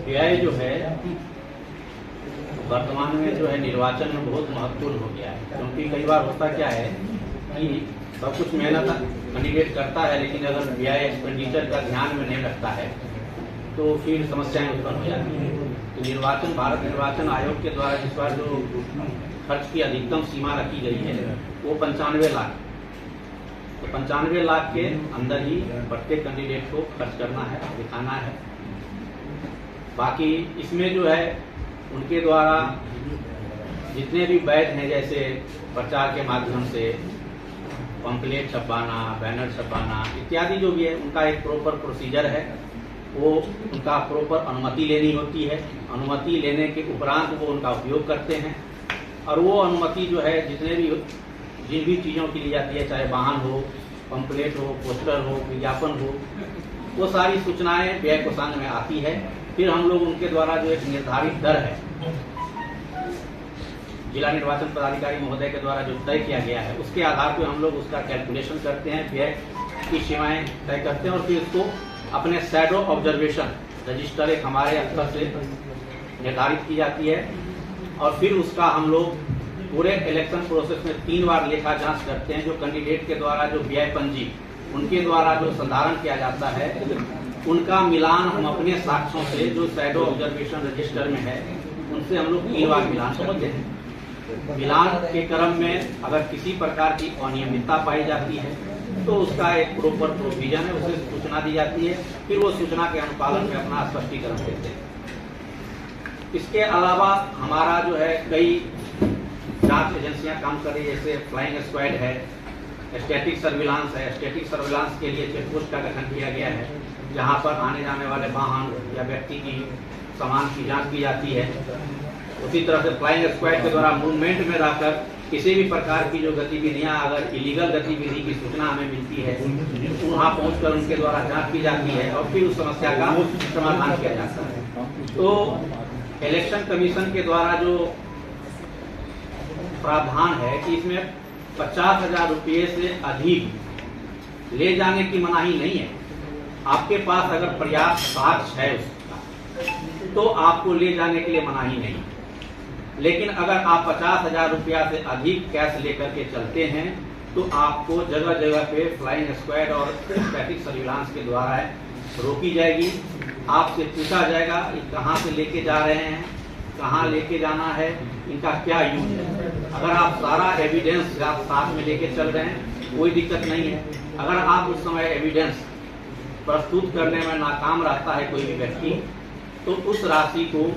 व्यय जो है वर्तमान में जो है निर्वाचन में बहुत महत्वपूर्ण हो गया है, क्योंकि कई बार होता क्या है कि सब कुछ मेहनत कैंडिडेट करता है, लेकिन अगर व्यय एक्सपेंडिचर का ध्यान में नहीं रखता है तो फिर समस्याएं उत्पन्न हो जाती हैं। तो भारत निर्वाचन आयोग के द्वारा इस बार जो खर्च की अधिकतम सीमा रखी गई है वो 95 लाख। तो 95 लाख के अंदर ही प्रत्येक कैंडिडेट को खर्च करना है, दिखाना है। बाकी इसमें जो है उनके द्वारा जितने भी वैध हैं, जैसे प्रचार के माध्यम से पंपलेट छपवाना, बैनर छपवाना इत्यादि जो भी है, उनका एक प्रॉपर प्रोसीजर है। वो उनका प्रॉपर अनुमति लेनी होती है। अनुमति लेने के उपरांत वो उनका उपयोग करते हैं, और वो अनुमति जो है जिन भी चीज़ों की ली जाती है, चाहे वाहन हो, पंपलेट हो, पोस्टर हो, विज्ञापन हो, वो सारी सूचनाएं व्यय कोषांग में आती है। फिर हम लोग उनके द्वारा जो एक निर्धारित दर है, जिला निर्वाचन पदाधिकारी महोदय के द्वारा जो तय किया गया है, उसके आधार पर हम लोग उसका कैलकुलेशन करते हैं, व्यय की सीमाएं तय करते हैं, और फिर उसको अपने शैडो ऑब्जर्वेशन रजिस्टर एक हमारे स्तर से निर्धारित की जाती है। और फिर उसका हम लोग पूरे इलेक्शन प्रोसेस में 3 बार लेखा जांच करते हैं। जो कैंडिडेट के द्वारा जो व्यय पंजी उनके द्वारा जो संधारण किया जाता है, उनका मिलान हम अपने साक्ष्यों से जो शैडो ऑब्जर्वेशन रजिस्टर में है उनसे हम लोग 3 बार मिलान करते हैं। मिलान के क्रम में अगर किसी प्रकार की अनियमितता पाई जाती है तो उसका एक प्रॉपर प्रोविजन है, उसे सूचना दी जाती है। फिर वो सूचना के अनुपालन में अपना स्पष्टीकरण देते हैं। इसके अलावा हमारा जो है कई जांच एजेंसियां काम कर रही है, जैसे फ्लाइंग स्क्वाड है, स्टैटिक सर्विलांस है। स्टैटिक सर्विलांस के लिए चेकपोस्ट का गठन किया गया है, जहां पर आने जाने वाले वाहन या व्यक्ति की सामान की जांच की जाती है। उसी तरह से फ्लाइंग स्क्वाड के द्वारा मूवमेंट में रहकर किसी भी प्रकार की जो गतिविधियां, अगर इलीगल गतिविधि की सूचना हमें मिलती है, वहां पहुंचकर उनके द्वारा जांच की जाती है और फिर उस समस्या का समाधान किया जाता है। तो इलेक्शन कमीशन के द्वारा जो प्रावधान है कि इसमें 50,000 रुपये से अधिक ले जाने की मनाही नहीं है। आपके पास अगर पर्याप्त साक्ष्य है उसका तो आपको ले जाने के लिए मनाही नहीं। लेकिन अगर आप 50,000 रुपया से अधिक कैश लेकर के चलते हैं तो आपको जगह जगह पे फ्लाइंग स्क्वाड और स्टैटिक सर्विलांस के द्वारा रोकी जाएगी। आपसे पूछा जाएगा कि कहाँ से लेके जा रहे हैं, कहाँ लेके जाना है, इनका क्या यूज है। अगर आप सारा एविडेंस आप साथ में लेके चल रहे हैं कोई दिक्कत नहीं है। अगर आप उस समय एविडेंस प्रस्तुत करने में नाकाम रहता है कोई भी व्यक्ति, तो उस राशि को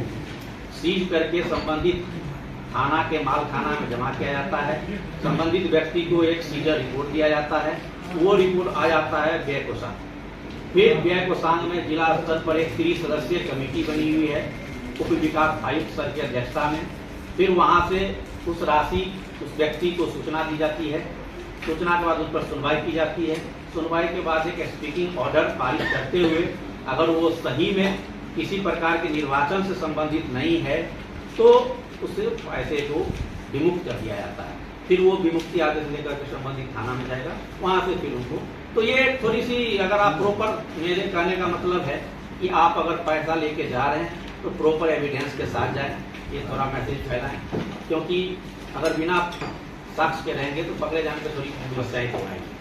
सीज करके संबंधित थाना के माल खाना में जमा किया जाता है। संबंधित व्यक्ति को एक सीजर रिपोर्ट दिया जाता है, वो रिपोर्ट आ जाता है व्यय कोषांग। फिर व्यय कोषांग में जिला स्तर पर एक 30 सदस्यीय कमेटी बनी हुई है, उप विकास आयुक्त सर की अध्यक्षता में। फिर वहां से उस राशि उस व्यक्ति को सूचना दी जाती है। सूचना के बाद उस पर सुनवाई की जाती है। सुनवाई के बाद एक स्पीकिंग ऑर्डर पारित करते हुए अगर वो सही में किसी प्रकार के निर्वाचन से संबंधित नहीं है तो उससे पैसे को विमुक्त कर दिया जाता है। फिर वो विमुक्ति आदेश लेकर के संबंधित थाना में जाएगा, वहां से फिर उनको। तो ये थोड़ी सी, अगर आप प्रॉपर, मेरे कहने का मतलब है कि आप अगर पैसा लेके जा रहे हैं तो प्रॉपर एविडेंस के साथ जाएं। ये थोड़ा मैसेज फैलाएं, क्योंकि अगर बिना साक्ष्य के रहेंगे तो पकड़े जाने की थोड़ी समस्याएं तो आएगी।